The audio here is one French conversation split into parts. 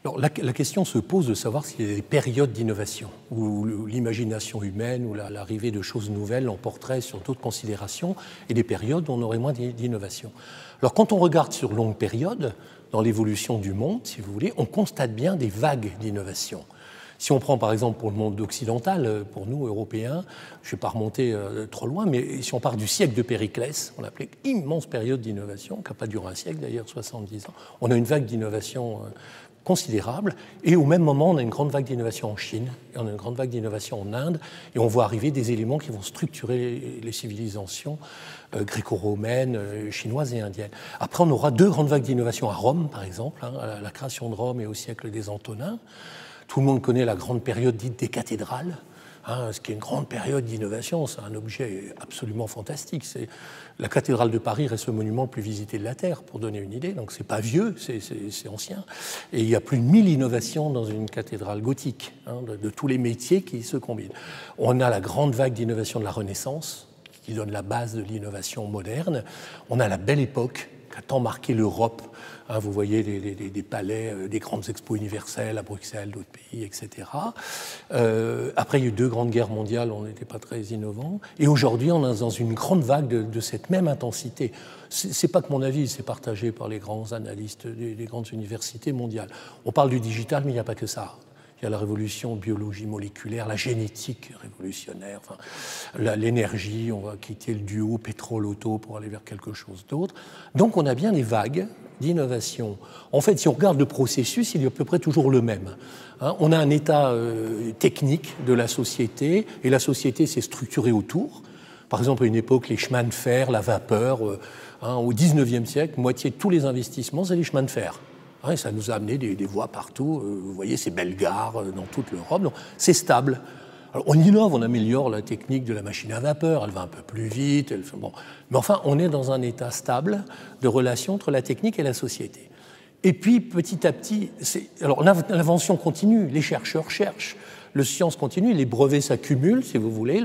Alors, la question se pose de savoir s'il y a des périodes d'innovation, où l'imagination humaine ou l'arrivée de choses nouvelles l'emporterait sur d'autres considérations, et des périodes où on aurait moins d'innovation. Alors, quand on regarde sur longue période, dans l'évolution du monde, si vous voulez, on constate bien des vagues d'innovation. Si on prend par exemple pour le monde occidental, pour nous, Européens, je ne vais pas remonter trop loin, mais si on part du siècle de Périclès, on l'appelait immense période d'innovation, qui n'a pas duré un siècle d'ailleurs, 70 ans, on a une vague d'innovation considérable, et au même moment, on a une grande vague d'innovation en Chine, et on a une grande vague d'innovation en Inde, et on voit arriver des éléments qui vont structurer les civilisations gréco-romaines, chinoises et indiennes. Après, on aura deux grandes vagues d'innovation à Rome, par exemple, à la création de Rome et au siècle des Antonins. Tout le monde connaît la grande période dite des cathédrales, ce qui est une grande période d'innovation. C'est un objet absolument fantastique. La cathédrale de Paris reste le monument le plus visité de la Terre, pour donner une idée. Donc c'est pas vieux, c'est ancien. Et il y a plus de 1000 innovations dans une cathédrale gothique, de tous les métiers qui se combinent. On a la grande vague d'innovation de la Renaissance, qui donne la base de l'innovation moderne. On a la Belle Époque, qui a tant marqué l'Europe. Vous voyez des palais, des grandes expos universelles à Bruxelles, d'autres pays, etc. Après, il y a eu deux grandes guerres mondiales, on n'était pas très innovants. Et aujourd'hui, on est dans une grande vague de cette même intensité. Ce n'est pas que mon avis, c'est partagé par les grands analystes des grandes universités mondiales. On parle du digital, mais il n'y a pas que ça. Il y a la révolution biologie moléculaire, la génétique révolutionnaire, l'énergie, on va quitter le duo pétrole-auto pour aller vers quelque chose d'autre. Donc on a bien des vagues d'innovation. En fait, si on regarde le processus, il est à peu près toujours le même. On a un état technique de la société, et la société s'est structurée autour. Par exemple, à une époque, les chemins de fer, la vapeur, au XIXe siècle, moitié de tous les investissements, c'est les chemins de fer. Et ça nous a amené des voies partout. Vous voyez ces belles gares dans toute l'Europe. C'est stable. Alors, on innove, on améliore la technique de la machine à vapeur. Elle va un peu plus vite. Bon. Mais enfin, on est dans un état stable de relation entre la technique et la société. Et puis, petit à petit, alors l'invention continue. Les chercheurs cherchent. Le science continue. Les brevets s'accumulent, si vous voulez.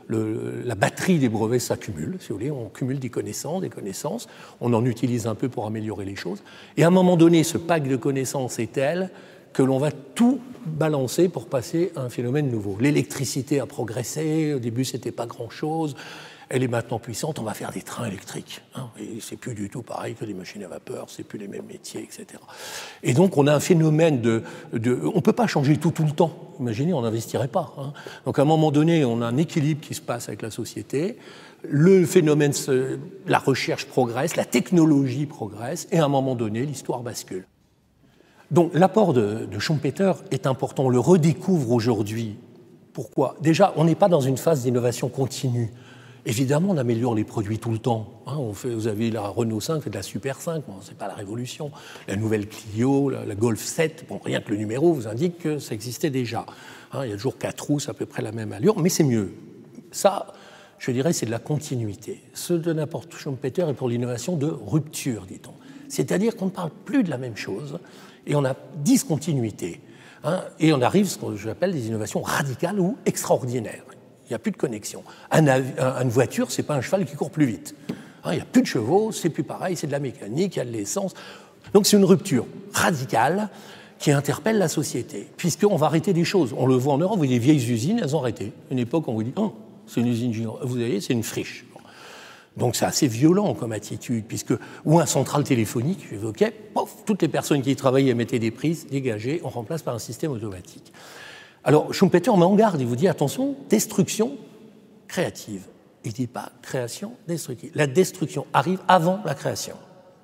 La batterie des brevets s'accumule, si vous voulez, on cumule des connaissances, on en utilise un peu pour améliorer les choses, et à un moment donné, ce pack de connaissances est tel que l'on va tout balancer pour passer à un phénomène nouveau. L'électricité a progressé, au début c'était pas grand-chose, elle est maintenant puissante, on va faire des trains électriques. Et c'est plus du tout pareil que des machines à vapeur, c'est plus les mêmes métiers, etc. Et donc on a un phénomène on ne peut pas changer tout le temps. Imaginez, on n'investirait pas. Donc à un moment donné, on a un équilibre qui se passe avec la société. Le phénomène, la recherche progresse, la technologie progresse, et à un moment donné, l'histoire bascule. Donc l'apport de Schumpeter est important, on le redécouvre aujourd'hui. Pourquoi ? Déjà, on n'est pas dans une phase d'innovation continue. Évidemment, on améliore les produits tout le temps. Vous avez la Renault 5, fait de la Super 5, bon, ce n'est pas la révolution. La nouvelle Clio, la Golf 7, bon, rien que le numéro vous indique que ça existait déjà. Il y a toujours 4 roues, c'est à peu près la même allure, mais c'est mieux. Ça, je dirais, c'est de la continuité. Ce de n'importe Schumpeter est pour l'innovation de rupture, dit-on. C'est-à-dire qu'on ne parle plus de la même chose et on a discontinuité. Et on arrive à ce que j'appelle des innovations radicales ou extraordinaires. Il n'y a plus de connexion. Une voiture, ce n'est pas un cheval qui court plus vite. Il n'y a plus de chevaux, c'est plus pareil, c'est de la mécanique, il y a de l'essence. Donc c'est une rupture radicale qui interpelle la société, puisqu'on va arrêter des choses. On le voit en Europe, vous voyez, des vieilles usines, elles ont arrêté. Une époque, on vous dit, c'est une usine gigante. Vous voyez, c'est une friche. Donc c'est assez violent comme attitude, ou un central téléphonique, j'évoquais, toutes les personnes qui y travaillaient mettaient des prises, dégagées, on remplace par un système automatique. Alors, Schumpeter met en garde, il vous dit, attention, destruction créative. Il ne dit pas création destructive. La destruction arrive avant la création.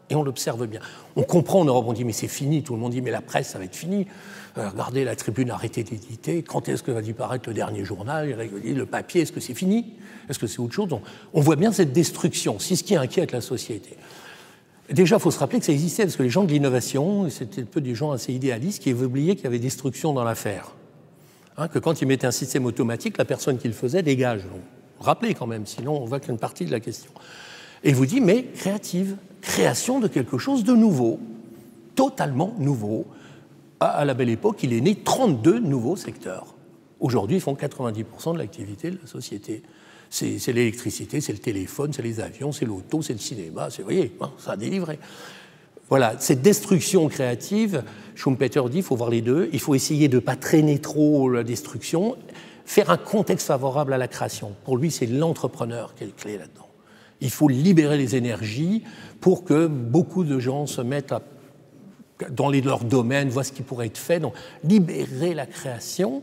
Et on l'observe bien. On comprend en Europe, on dit, mais c'est fini. Tout le monde dit, mais la presse, ça va être fini. Regardez, la Tribune a arrêté d'éditer. Quand est-ce que va disparaître le dernier journal ? Le papier, est-ce que c'est fini ? Est-ce que c'est autre chose ? Donc, on voit bien cette destruction. C'est ce qui inquiète la société. Déjà, il faut se rappeler que ça existait, parce que les gens de l'innovation, c'était un peu des gens assez idéalistes qui avaient oublié qu'il y avait destruction dans l'affaire. Que quand ils mettaient un système automatique, la personne qui le faisait dégage. Donc, rappelez quand même, sinon on voit qu'une partie de la question. Et il vous dit, mais créative, création de quelque chose de nouveau, totalement nouveau. À la Belle Époque, il est né 32 nouveaux secteurs. Aujourd'hui, ils font 90% de l'activité de la société. C'est l'électricité, c'est le téléphone, c'est les avions, c'est l'auto, c'est le cinéma, vous voyez, ça a délivré. Voilà, cette destruction créative, Schumpeter dit, il faut voir les deux, il faut essayer de ne pas traîner trop la destruction, faire un contexte favorable à la création. Pour lui, c'est l'entrepreneur qui est le clé là-dedans. Il faut libérer les énergies pour que beaucoup de gens se mettent dans leur domaine, voient ce qui pourrait être fait. Donc, libérer la création,